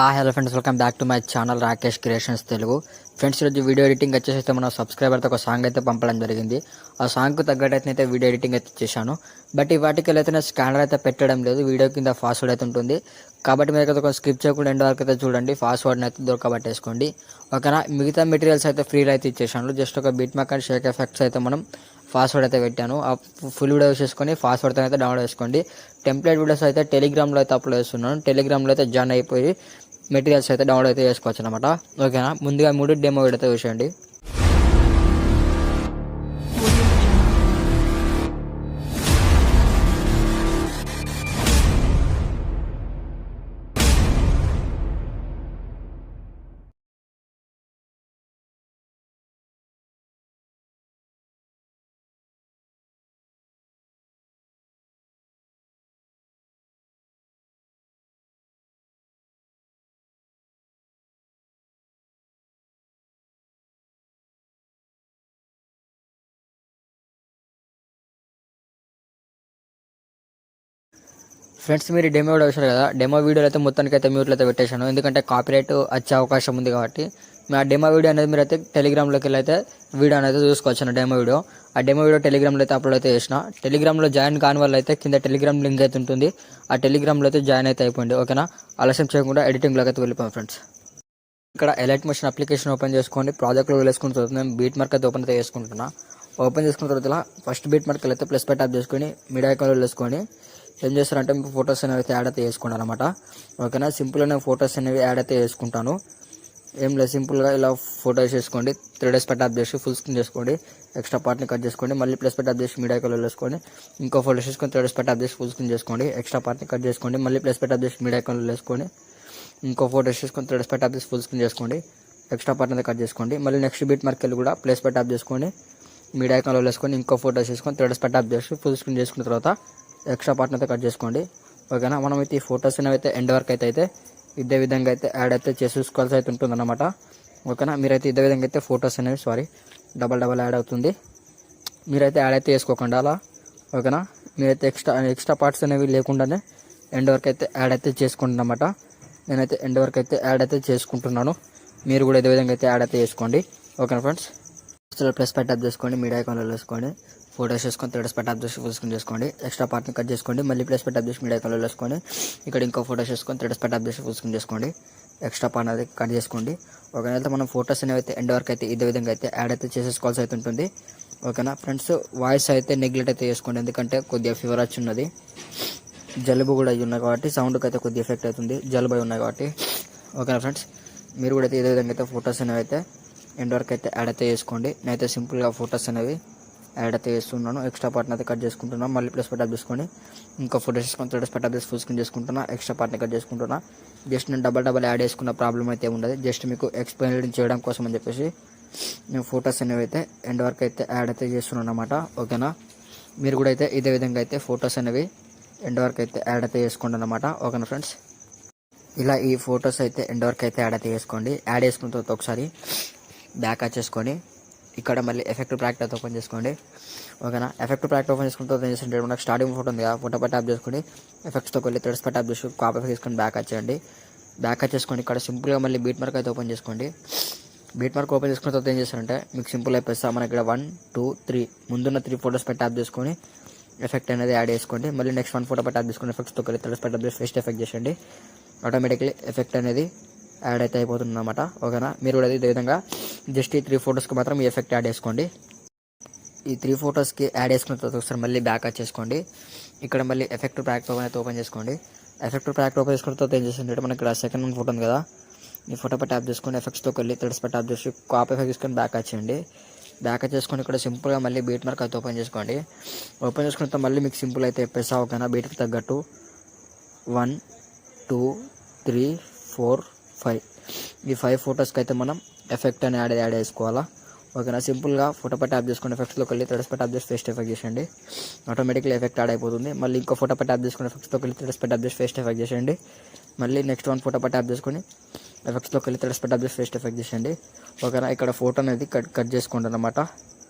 Hello friends, welcome back to my channel Rakesh creations Telugu. Friends, ఈరోజు video editing వచ్చేసి మన సబ్స్క్రైబర్తో ఒక సాంగ్ అయితే పంపడం జరిగింది. ఆ సాంగ్కు తగ్గట్టయితే వీడియో ఎడిటింగ్ అయితే చేశాను. బట్ ఈ వాటికి అయితే స్కానర్ అయితే పెట్టడం లేదు, వీడియో కింద పాస్వర్డ్ అయితే ఉంటుంది. కాబట్టి మీరు ఒక స్క్రిప్ట్ చేయకుండా ఎండ్ వరకు అయితే చూడండి, పాస్వర్డ్ని అయితే దొరకబట్టేసుకోండి. ఓకేనా. మిగతా మెటీరియల్స్ అయితే ఫ్రీలో అయితే ఇచ్చేసాను. జస్ట్ ఒక beat mark and Sheikh effects అయితే మనం పాస్వర్డ్ అయితే పెట్టాను. ఆ ఫుల్ వీడియో చేసుకొని పాస్వర్డ్తో అయితే డౌన్లోడ్ చేసుకోండి. టెంప్లెట్ వీడియోస్ అయితే టెలిగ్రామ్లో అయితే అప్లోడ్ చేస్తున్నాను. టెలిగ్రామ్లో అయితే జాయిన్ అయిపోయి మెటీరియల్స్ అయితే డౌన్లోడ్ అయితే చేసుకోవచ్చు అనమాట. ఓకేనా. ముందుగా 3 డెమో వీడియో అయితే చూసేయండి. ఫ్రెండ్స్, మీరు డెమో వీడియో చూసారు కదా. డెమో వీడియోలో అయితే మొత్తానికి అయితే మ్యూట్లో అయితే పెట్టేశాను, ఎందుకంటే కాపీరైట్ వచ్చే అవకాశం ఉంది కాబట్టి. ఆ డెమో వీడియో అనేది మీరు అయితే టెలిగ్రామ్లోకి వెళ్ళి అయితే వీడియో అనేది చూసుకోవచ్చు. డెమో వీడియో ఆ డెమో వీడియో టెలిగ్రామ్లో అయితే అప్లోడ్ అయితే చేసిన. టెలిగ్రామ్లో జాయిన్ కాని వాళ్ళు అయితే కింద టెలిగ్రామ్ లింక్ అయితే ఉంటుంది, ఆ టెలిగ్రామ్లో అయితే జాయిన్ అయితే అయిపోయింది. ఓకేనా. ఆలస్యం చేయకుండా ఎడిటింగ్లోకి అయితే వెళ్ళిపోయాం ఫ్రెండ్స్. ఇక్కడ ఎలైట్ మోషన్ అప్లికేషన్ ఓపెన్ చేసుకోండి. ప్రాజెక్ట్లో వెళ్ళేసుకున్న తర్వాత నేను బీట్ మార్క్ అయితే ఓపెన్ అయితే చేసుకుంటున్నా. ఓపెన్ చేసుకున్న తర్వాత ఫస్ట్ బీట్ మార్క్ అయితే ప్లస్ పై ట్యాప్ చేసుకొని మిడ్ ఐకాన్లో వెళ్ళేసుకొని ఏం చేస్తారంటే మీకు ఫొటోస్ అనేవి అయితే యాడ్ అయితే చేసుకుంటాను అనమాట. ఓకేనా. సింపుల్గా నేను ఫొటోస్ అనేవి యాడ్ అయితే చేసుకుంటాను. ఏం లేదు, సింపుల్గా ఇలా ఫొటోస్ చేసుకోండి. 3ds పై ట్యాప్ చేసి ఫుల్ స్క్రీన్ చేసుకోండి. ఎక్స్ట్రా పార్ట్ని కట్ చేసుకోండి. మళ్ళీ ప్లస్ పై ట్యాప్ చేసి మీడియా కలర్ వేసుకోండి. ఇంకో ఫోటోస్ చేసుకొని 3ds పై ట్యాప్ చేసి ఫుల్ స్క్రీన్ చేసుకోండి. ఎక్స్ట్రా పార్ట్ని కట్ చేసుకోండి. మళ్ళీ ప్లస్ పై ట్యాప్ చేసి మీడియా కలర్ వేసుకొని ఇంకో ఫోటోస్ చేసుకొని 3ds పై ట్యాప్ చేసి ఫుల్ స్క్రీన్ చేసుకోండి. ఎక్స్ట్రా పార్ట్ అయితే కట్ చేసుకోండి. మళ్ళీ నెక్స్ట్ బీట్ మార్క్ వెళ్ళి కూడా ప్లస్ పై ట్యాప్ చేసుకొని మీడియా కలర్ వేసుకొని ఇంకో ఫోటోస్ చేసుకొని 3ds పై ట్యాప్ చేసి ఫుల్ స్క్రీన్ చేసుకున్న తర్వాత ఎక్స్ట్రా పార్ట్ని అయితే కట్ చేసుకోండి. ఓకేనా. మనం అయితే ఈ ఫొటోస్ అయితే ఎండ్ వరకు అయితే ఇదే విధంగా అయితే యాడ్ అయితే చేసుకోవాల్సి అయితే ఉంటుందన్నమాట. ఓకేనా. మీరైతే ఇదే విధంగా అయితే ఫొటోస్ అనేవి డబల్ యాడ్ అవుతుంది. మీరైతే యాడ్ అయితే చేసుకోకుండా అలా. ఓకేనా. మీరైతే ఎక్స్ట్రా పార్ట్స్ అనేవి లేకుండానే ఎండ్ వరకు అయితే యాడ్ అయితే చేసుకుంటున్నమాట. నేనైతే ఎండ్ వరకు అయితే యాడ్ అయితే చేసుకుంటున్నాను. మీరు కూడా ఇదే విధంగా అయితే యాడ్ అయితే చేసుకోండి. ఓకేనా ఫ్రెండ్స్. ప్లస్ పై ట్యాప్ చేసుకోండి. మీడియా ఐకాన్లో వేసుకోండి. ఫోటోస్ చేసుకొని 3ds పై ట్యాప్ చేసి ఫుల్ స్క్రీన్ చేసుకోండి. ఎక్స్ట్రా పార్ట్ని కట్ చేసుకోండి. మళ్ళీ ప్లస్ పై ట్యాప్ చేసి మీడియా ఐకాన్లో వేసుకొని ఇక్కడ ఇంకో ఫోటోస్ చేసుకొని 3ds పై ట్యాప్ చేసి ఫుల్ స్క్రీన్ చేసుకోండి. ఎక్స్ట్రా పార్ట్ అనేది కట్ చేసుకోండి. ఓకేనా. అయితే మనం ఫోటోస్ అనేవి అయితే ఎండ్ వరకు అయితే ఇదే విధంగా అయితే యాడ్ అయితే చేసేసుకోవాల్సి అయితే ఉంటుంది. ఓకేనా ఫ్రెండ్స్. వాయిస్ అయితే నెగ్లెక్ట్ అయితే చేసుకోండి, ఎందుకంటే కొద్దిగా ఫీవర్ వచ్చి ఉన్నది, జలుబు కూడా అయ్యి ఉన్నాయి కాబట్టి సౌండ్కి అయితే కొద్దిగా ఎఫెక్ట్ అవుతుంది, జలుబు అయి ఉన్నాయి కాబట్టి. ఓకేనా ఫ్రెండ్స్. మీరు కూడా అయితే ఇదే విధంగా అయితే ఫొటోస్ అనేవి అయితే ఎండ్ వరకు అయితే యాడ్ అయితే చేసుకోండి. నేనైతే సింపుల్గా ఫొటోస్ అనేవి యాడ్ అయితే చేస్తున్నాను. ఎక్స్ట్రా పార్ట్ని అయితే కట్ చేసుకుంటున్నాను. మళ్ళీ ప్లస్ పై ట్యాప్ చేసుకొని ఇంకో ఫోటో చేసుకొని 3ds పై ట్యాప్ చేసి ఫుల్ స్క్రీన్ చేసుకుంటున్నా. ఎక్స్ట్రా పార్ట్ని కట్ చేసుకుంటున్నా. జస్ట్ నేను డబల్ యాడ్ చేసుకున్న ప్రాబ్లం అయితే ఉండదు, జస్ట్ మీకు ఎక్స్ప్లెయిన్ చేయడం కోసం అని చెప్పేసి నేను ఫొటోస్ అనేవి అయితే ఎండ్ వరకు అయితే యాడ్ అయితే చేస్తున్నాను అనమాట. ఓకేనా. మీరు కూడా అయితే ఇదే విధంగా అయితే ఫొటోస్ అనేవి ఎండ్ వరకు అయితే యాడ్ అయితే చేసుకోండి అనమాట. ఓకేనా ఫ్రెండ్స్. ఇలా ఈ ఫొటోస్ అయితే ఎండ్ వరకు అయితే యాడ్ అయితే చేసుకోండి. యాడ్ చేసుకున్న తర్వాత ఒకసారి బ్యాక్ వచ్చేసుకొని ఇక్కడ మళ్ళీ ఎఫెక్ట్ ప్యాక్ అయితే ఓపెన్ చేసుకోండి. ఓకేనా. ఎఫెక్ట్ ప్యాక్ ఓపెన్ చేసుకున్న తర్వాత ఏం చేస్తుంటే మనకు స్టార్టింగ్ ఫోటో ఉంది కదా, ఫోటో పై ట్యాప్ చేసుకొని ఎఫెక్ట్స్లోకి వెళ్ళి 3ds పై ట్యాప్ చేసి కాపీ తీసుకొని బ్యాక్ వచ్చేయండి. బ్యాక్ వచ్చేసుకోండి. ఇక్కడ సింపుల్గా మళ్ళీ బీట్ మార్క్ అయితే ఓపెన్ చేసుకోండి. బీట్ మార్క్ ఓపెన్ చేసుకున్న తర్వాత ఏం చేస్తారంటే మీకు సింపుల్ అయిపోయిస్తా మనకి ఇక్కడ 1 2 3 ముందున్న 3 ఫోటోస్ పై ట్యాప్ చేసుకొని ఎఫెక్ట్ అనేది యాడ్ చేసుకోండి. మళ్ళీ నెక్స్ట్ 1 ఫోటో పై ట్యాప్ చేసుకుని ఎఫెక్ట్స్తో వెళ్ళి 3ds పై ట్యాప్ చేసి ఫేస్ట్ ఎఫెక్ట్ చేసేయండి. ఆటోమేటిక్లీ ఎఫెక్ట్ అనేది యాడ్ అయితే అయిపోతుంది అనమాట. ఓకేనా. మీరు కూడా ఇదే విధంగా జస్ట్ ఈ 3 ఫొటోస్కి మాత్రం ఈ ఎఫెక్ట్ యాడ్ చేసుకోండి. ఈ 3 ఫొటోస్కి యాడ్ చేసుకున్న తర్వాత ఒకసారి మళ్ళీ బ్యాక్ వచ్చేసుకోండి. ఇక్కడ మళ్ళీ ఎఫెక్ట్ ప్యాక్ అయితే ఓపెన్ చేసుకోండి. ఎఫెక్ట్ ప్యాక్ ఓపెన్ చేసుకున్న తర్వాత ఏం చేస్తుంటే మనకి ఇక్కడ సెకండ్ 1 ఫోటో ఉంది కదా, ఈ ఫోటో పై ట్యాప్ చేసుకొని ఎఫెక్ట్స్లోకి వెళ్ళి 3ds పై ట్యాప్ చేసి కాపీ ఎఫెక్ట్ తీసుకొని బ్యాక్ వచ్చేయండి. బ్యాక్ వచ్చేసుకొని ఇక్కడ సింపుల్గా మళ్ళీ బీట్ మార్క్ అయితే ఓపెన్ చేసుకోండి. ఓపెన్ చేసుకున్న తర్వాత మళ్ళీ మీకు సింపుల్ అయితే చెప్పేసా. ఓకేనా. బీట్కి తగ్గట్టు 1 2 3 4 5 ఈ 5 ఫొటోస్కి అయితే మనం ఎఫెక్ట్ అని యాడ్ చేసుకోవాలా. ఓకేనా. సింపుల్గా ఫోటో పై ట్యాప్ చేసుకుని ఎఫెక్ట్స్లోకి వెళ్ళి 3ds పై ట్యాప్ చేసి ఫేస్ట్ ఎఫెక్ట్ చేసేయండి. ఆటోమేటిక్లీ ఎఫెక్ట్ యాడ్ అయిపోతుంది. మళ్ళీ ఇంకో ఫోటో పై ట్యాప్ చేసుకుని ఎఫెక్ట్స్లోకి వెళ్ళి 3ds పై ట్యాప్ చేసి ఫేస్ట్ ఎఫెక్ట్ చేసేయండి. మళ్ళీ నెక్స్ట్ 1 ఫోటో పై ట్యాప్ చేసుకొని ఎఫెక్ట్స్లోకి వెళ్ళి 3ds పై ట్యాప్ చేసి ఫేస్ట్ ఎఫెక్ట్ చేసేయండి. ఓకేనా. ఇక్కడ ఫోటో అనేది కట్ చేసుకోండి అనమాట.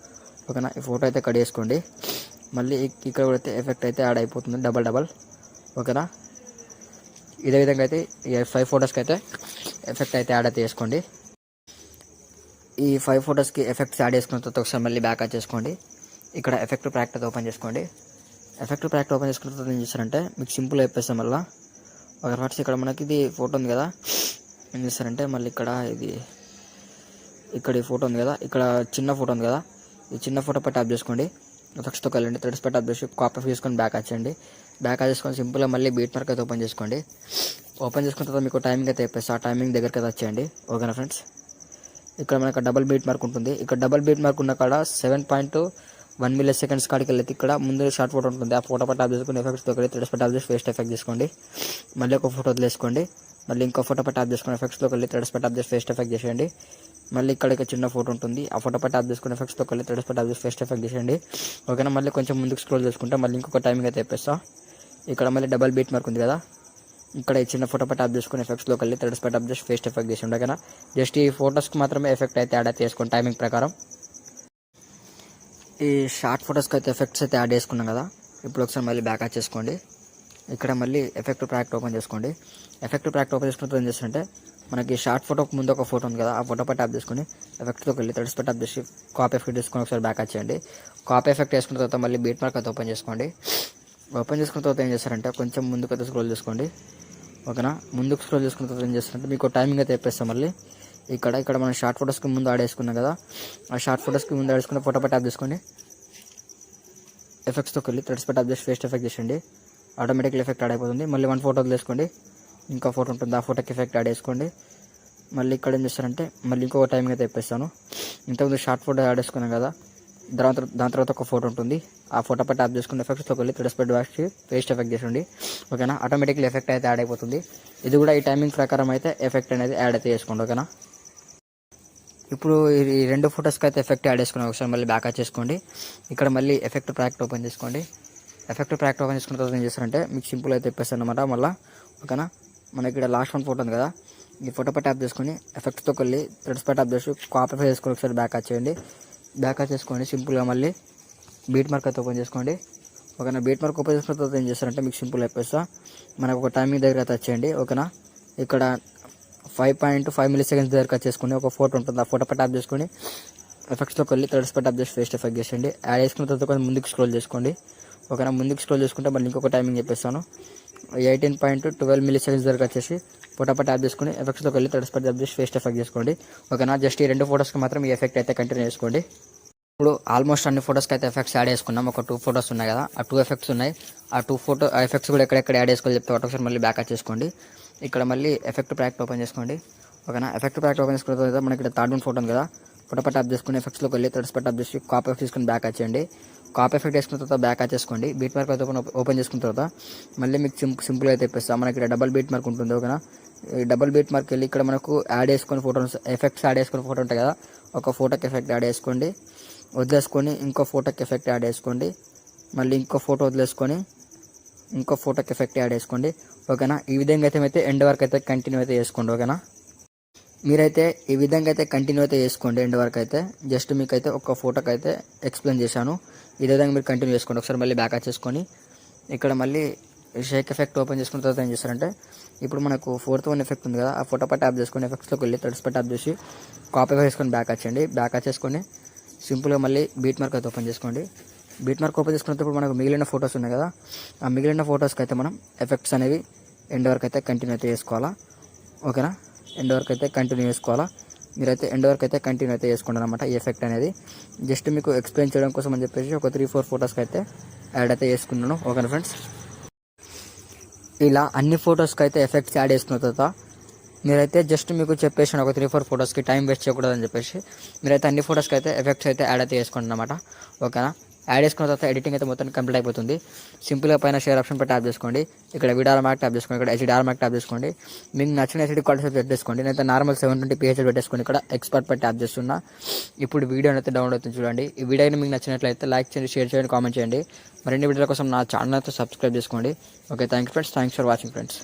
ఓకేనా. ఈ ఫోటో అయితే కట్ చేసుకోండి. మళ్ళీ ఇక్కడ కూడా అయితే ఎఫెక్ట్ అయితే యాడ్ అయిపోతుంది డబల్. ఓకేనా. ఇదే విధంగా అయితే ఈ 5 ఫొటోస్కి అయితే ఎఫెక్ట్ అయితే యాడ్ అయితే చేసుకోండి. ఈ 5 ఫొటోస్కి ఎఫెక్ట్స్ యాడ్ చేసుకున్న తర్వాత ఒకసారి మళ్ళీ బ్యాక్ చేసుకోండి. ఇక్కడ ఎఫెక్ట్ ప్యాక్ అయితే ఓపెన్ చేసుకోండి. ఎఫెక్ట్ ప్యాక్ ఓపెన్ చేసుకున్న తర్వాత ఏం చేస్తారంటే మీకు సింపుల్ అయిపోతాం మళ్ళీ ఒక ఫస్ట్ ఇక్కడ మనకి ఇది ఫోటో ఉంది కదా, ఏం చేస్తారంటే మళ్ళీ ఇక్కడ ఈ ఫోటో ఉంది కదా, ఇక్కడ చిన్న ఫోటో ఉంది కదా, ఈ చిన్న ఫోటో పై ట్యాప్ చేసుకోండి. ఎఫెక్ట్స్తో వెళ్ళండి, థ్రెడ్స్ పై ట్యాప్ చేసి కాపీ చేసుకొని బ్యాక్ వచ్చేయండి. బ్యాక్ చేసుకొని సింపుల్గా మళ్ళీ బీట్ మార్క్ అయితే ఓపెన్ చేసుకోండి. ఓపెన్ చేసుకున్న తర్వాత మీకు టైమింగ్ అయితే చెప్పేసి ఆ టైమింగ్ దగ్గరికి అయితే వచ్చేయండి. ఓకేనా ఫ్రెండ్స్, ఇక్కడ మనకు డబల్ బీట్ మార్క్ ఉంటుంది. ఇక్కడ డబల్ బీట్ మార్క్ ఉన్న కాడ 7.1 మిల్లీ సెకండ్స్ కాడికి వెళ్ళి ఇక్కడ ముందు షార్ట్ ఫోటో ఉంటుంది. ఆ ఫోటో పై ట్యాప్ చేసుకుని ఎఫెక్ట్స్తో వెళ్ళి థ్రెడ్స్ పై ట్యాప్ చేసి ఫేస్ట్ ఎఫెక్ట్ చేసుకోండి. మళ్ళీ ఒక ఫోటో వదిలేసుకోండి. మళ్ళీ ఇంకో ఫోటో పై ట్యాప్ చేసుకుని ఎఫెక్ట్స్లోకి వెళ్ళి థ్రెడ్స్ పై ట్యాప్ చేసి ఫేస్ట్ ఎఫెక్ట్ చేసేయండి. మళ్ళీ ఇక్కడ చిన్న ఫోటో ఉంటుంది. ఆ ఫోటో పై ట్యాప్ చేసుకుని ఎఫెక్ట్స్తో వెళ్ళి థ్రెడ్స్ పై ట్యాప్ చేసి ఫేస్ట్ ఎఫెక్ట్ చేసేయండి. ఓకేనా, మళ్ళీ కొంచెం ముందుకు స్క్రోల్ చేసుకుంటే మళ్ళీ ఇంకొక టైమింగ్ అయితే చెప్పేస్తా. ఇక్కడ మళ్ళీ డబల్ బీట్ మార్క్ ఉంది కదా, ఇక్కడ ఈ చిన్న ఫోటో పై ట్యాప్ చేసుకుని ఎఫెక్ట్స్లోకి వెళ్ళి థ్రెడ్స్ పై ట్యాప్ చేసి ఫేస్ట్ ఎఫెక్ట్ చేసి ఓకేనా. జస్ట్ ఈ ఫోటోస్కి మాత్రమే ఎఫెక్ట్ అయితే యాడ్ అయితే చేసుకోండి టైమింగ్ ప్రకారం. ఈ షార్ట్ ఫోటోస్కి అయితే ఎఫెక్ట్స్ అయితే యాడ్ చేసుకున్నాం కదా, ఇప్పుడు ఒకసారి మళ్ళీ బ్యాక్ చేసుకోండి. ఇక్కడ మళ్ళీ ఎఫెక్ట్ ప్యాక్ ఓపెన్ చేసుకోండి. ఎఫెక్ట్ ప్యాక్ ఓపెన్ చేసుకుంటే ఏం చేస్తుంటే మనకి షార్ట్ ఫోటోకి ముందు ఒక ఫోటో ఉంది కదా, ఆ ఫోటో పై ట్యాప్ చేసుకుని ఎఫెక్ట్లోకి వెళ్ళి థ్రెడ్స్ పై ట్యాప్ చేసి కాపీ ఎఫెక్ట్ చేసుకొని ఒకసారి బ్యాక్ వచ్చేయండి. కాపీ ఎఫెక్ట్ వేసుకున్న తర్వాత మళ్ళీ బీట్ మార్క్ అయితే ఓపెన్ చేసుకోండి. ఓపెన్ చేసుకున్న తర్వాత ఏం చేస్తారంటే కొంచెం ముందుకు అయితే స్క్రోల్ చేసుకోండి. ఓకేనా, ముందుకు స్క్రోల్ చేసుకున్న తర్వాత ఏం చేస్తారంటే మీకు టైమింగ్ అయితే చెప్పేస్తాం. మళ్ళీ ఇక్కడ మనం షార్ట్ ఫోటోస్కి ముందు యాడ్ చేసుకున్నాం కదా, ఆ షార్ట్ ఫోటోస్కి ముందు యాడ్ చేసుకున్న ఫోటో పై ట్యాప్ చేసుకోండి. ఎఫెక్ట్స్తో వెళ్ళి థ్రెడ్స్ పై ట్యాప్ చేసి ఫేస్ట్ ఎఫెక్ట్ చేసేయండి. ఆటోమేటిక్లీ ఎఫెక్ట్ యాడ్ అయిపోతుంది. మళ్ళీ 1 ఫోటో వదిలేసుకోండి, ఇంకో ఫోటో ఉంటుంది, ఆ ఫోటోకి ఎఫెక్ట్ యాడ్ చేసుకోండి. మళ్ళీ ఇక్కడ ఏం చేస్తారంటే మళ్ళీ ఇంకో టైమింగ్ అయితే చెప్పేస్తాను. ఇంతకుముందు షార్ట్ ఫోటో యాడ్ చేసుకున్నాం కదా, దాని తర్వాత ఒక ఫోటో ఉంటుంది. ఆ ఫోటో పై ట్యాప్ చేసుకుని ఎఫెక్ట్స్లోకి వెళ్ళి థ్రెడ్స్ పై ట్యాప్ చేసి ఫేస్ట్ ఎఫెక్ట్ చేయండి. ఓకేనా, ఆటోమేటిక్లీ ఎఫెక్ట్ అయితే యాడ్ అయిపోతుంది. ఇది కూడా ఈ టైమింగ్ ప్రకారం అయితే ఎఫెక్ట్ అనేది యాడ్ అయితే చేసుకోండి. ఓకేనా, ఇప్పుడు ఈ 2 ఫోటోస్కి అయితే ఎఫెక్ట్ యాడ్ చేసుకుని ఒకసారి మళ్ళీ బ్యాక్ చేసుకోండి. ఇక్కడ మళ్ళీ ఎఫెక్ట్ ప్యాక్ ఓపెన్ చేసుకోండి. ఎఫెక్ట్ ప్యాక్ ఓపెన్ చేసుకున్న తర్వాత ఏం చేస్తారంటే మీకు సింపుల్ అయితే చెప్పేస్తాను అనమాట. మళ్ళీ ఓకేనా, మనకి ఇక్కడ లాస్ట్ 1 ఫోటో ఉంది కదా, ఈ ఫోటో పై ట్యాప్ చేసుకొని ఎఫెక్ట్స్తో వెళ్ళి థ్రెడ్స్ పై ట్యాప్ చేసి కాపీ చేసుకొని ఒకసారి బ్యాక్ వచ్చేయండి. బ్యాక్ చేసుకోండి. సింపుల్గా మళ్ళీ బీట్ మార్క్ అయితే ఓపెన్ చేసుకోండి. ఓకేనా, బీట్ మార్క్ ఓపెన్ చేసుకున్న తర్వాత ఏం చేస్తారంటే మీకు సింపుల్ అయిపోతా మనకు ఒక టైమింగ్ దగ్గర అయితే వచ్చేయండి. ఓకేనా, ఇక్కడ 5.5 మిల్లీ సెకండ్స్ దగ్గరకు వచ్చేసుకుని ఒక ఫోటో ఉంటుంది. ఆ ఫోటో పై ట్యాప్ చేసుకొని ఎఫెక్ట్స్లోకి వెళ్ళి థ్రెడ్స్ పై ట్యాప్ చేసి ఫేస్ట్ ఎఫెక్ట్ చేసేయండి. యాడ్ చేసుకున్న తర్వాత కొంచెం ముందుకు స్క్రోల్ చేసుకోండి. ఓకేనా, ముందుకు స్క్రోల్ చేసుకుంటే మళ్ళీ ఇంకొక టైమింగ్ చెప్పేస్తాను. 18.12 మిల్లీ సెకండ్స్ దగ్గరకు వచ్చేసి ఫోటో పై ట్యాప్ చేసుకుని ఎఫెక్ట్స్లోకి వెళ్ళి థ్రెడ్స్ పై ట్యాప్ చేసి ఫేస్ట్ ఎఫెక్ట్ చేసుకోండి. ఓకేనా, జస్ట్ ఈ 2 ఫోటోస్కి మాత్రం ఈ ఎఫెక్ట్ అయితే కంటిన్యూ చేసుకోండి. ఇప్పుడు ఆల్మోస్ట్ అన్ని ఫోటోస్కి అయితే ఎఫెక్ట్స్ యాడ్ చేసుకున్నాం. ఒక 2 ఫోటోస్ ఉన్నాయి కదా, ఆ 2 ఎఫెక్ట్స్ ఉన్నాయి. ఆ 2 ఫోటో ఎఫెక్ట్స్ కూడా ఎక్కడెక్కడ యాడ్ చేసుకోవాలి చెప్తే ఒకసారి మళ్ళీ బ్యాక్ చేసుకోండి. ఇక్కడ మళ్ళీ ఎఫెక్ట్ ప్యాక్ ఓపెన్ చేసుకోండి. ఓకేనా, ఎఫెక్ట్ ప్యాక్ ఓపెన్ చేసుకున్న తర్వాత మనకి ఇక్కడ థర్డ్ 1 ఫోటో ఉంది కదా, ఫోటో పై ట్యాప్ చేసుకుని ఎఫెక్ట్స్లోకి వెళ్ళి థ్రెడ్స్ పై ట్యాప్ చేసి కాపీ ఎఫెక్ట్ తీసుకుని బ్యాక్ వచ్చేయండి. కాపీ ఎఫెక్ట్ వేసుకున్న తర్వాత బ్యాక్ చేసుకోండి. బీట్ మార్క్ అయితే ఓపెన్ చేసుకున్న తర్వాత మళ్ళీ మీకు సింపుల్ అయితే చెప్పేస్తాం. మనకి ఇక్కడ డబల్ బీట్ మార్క్ ఉంటుంది. ఓకేనా, ఈ డబల్ బీట్ మార్క్ వెళ్ళి ఇక్కడ మనకు యాడ్ చేసుకుని ఫోటోస్ ఎఫెక్ట్స్ యాడ్ చేసుకుని ఫోటో ఉంటాయి కదా, ఒక ఫోటోకి ఎఫెక్ట్ యాడ్ చేసుకోండి, వదిలేసుకొని ఇంకో ఫోటోకి ఎఫెక్ట్ యాడ్ చేసుకోండి, మళ్ళీ ఇంకో ఫోటో వదిలేసుకొని ఇంకో ఫోటోకి ఎఫెక్ట్ యాడ్ చేసుకోండి. ఓకేనా, ఈ విధంగా అయితే ఎండ్ వరకు అయితే కంటిన్యూ అయితే చేసుకోండి. ఓకేనా, మీరైతే ఈ విధంగా అయితే కంటిన్యూ అయితే చేసుకోండి ఎండ్ వరకు అయితే. జస్ట్ మీకు అయితే ఒక ఫోటోకి అయితే ఎక్స్ప్లెయిన్ చేశాను. ఇదే విధంగా మీరు కంటిన్యూ చేసుకోండి. ఒకసారి మళ్ళీ బ్యాక్ చేసుకొని ఇక్కడ మళ్ళీ షేక్ ఎఫెక్ట్ ఓపెన్ చేసుకున్న తర్వాత ఏం చేస్తారంటే ఇప్పుడు మనకు 4th 1 ఎఫెక్ట్ ఉంది కదా, ఆ ఫోటో పై ట్యాప్ చేసుకొని ఎఫెక్ట్స్లోకి వెళ్ళి థ్రెడ్స్ పై ట్యాప్ చేసి కాపీ వేసుకొని బ్యాక్ వచ్చేయండి. బ్యాక్ వచ్చేసుకొని సింపుల్గా మళ్ళీ బీట్ మార్క్ అయితే ఓపెన్ చేసుకోండి. బీట్ మార్క్ ఓపెన్ చేసుకున్నప్పుడు మనకు మిగిలిన ఫోటోస్ ఉన్నాయి కదా, ఆ మిగిలిన ఫోటోస్కి అయితే మనం ఎఫెక్ట్స్ అనేవి ఎండ్ వరకు అయితే కంటిన్యూ అయితే చేసుకోవాలా. ఓకేనా, ఎండ్ వరకు అయితే కంటిన్యూ చేసుకోవాలా. మీరైతే ఎండ్ వరకు అయితే కంటిన్యూ అయితే చేసుకోండి అనమాట. ఈ ఎఫెక్ట్ అనేది జస్ట్ మీకు ఎక్స్ప్లెయిన్ చేయడం కోసం అని చెప్పేసి ఒక 3-4 ఫోటోస్కి అయితే యాడ్ అయితే చేసుకున్నాను. ఓకేనా ఫ్రెండ్స్, ఇలా అన్ని ఫొటోస్కి అయితే ఎఫెక్ట్స్ యాడ్ చేసుకున్న తర్వాత మీరైతే జస్ట్ మీకు చెప్పేసాను ఒక 3-4 ఫొటోస్కి టైం వేస్ట్ చేయకూడదని చెప్పేసి మీరైతే అన్ని ఫొటోస్కి అయితే ఎఫెక్ట్స్ అయితే యాడ్ అయితే చేసుకోండి అనమాట. ఓకేనా, యాడ్ చేసుకున్న తర్వాత ఎడిటింగ్ అయితే మొత్తం కంప్లీట్ అయిపోతుంది. సింపుల్గా పైన షేర్ ఆప్షన్ పై ట్యాప్ చేసుకోండి. ఇక్కడ వీడియో మార్క్ ట్యాప్ చేసుకోండి. ఇక్కడ HDR మార్క్ ట్యాప్ చేసుకోండి. మీకు నచ్చిన HD క్వాలిటీ సెట్ చేసుకోండి. నేనైతే నార్మల్ 720p పెట్టేసుకోండి. ఇక్కడ ఎక్స్పర్ట్ పై ట్యాప్ చేస్తున్నా. ఇప్పుడు వీడియో అయితే డౌన్లోడ్ అవుతుంది చూడండి. ఈ వీడియో మీకు నచ్చినట్లయితే లైక్ చేయండి, షేర్ చేయండి, కామెంట్ చేయండి. మరిన్ని వీడియోల కోసం నా ఛానల్ అయితే సబ్స్క్రైబ్ చేసుకోండి. Okay, thank you friends. Thanks for watching friends.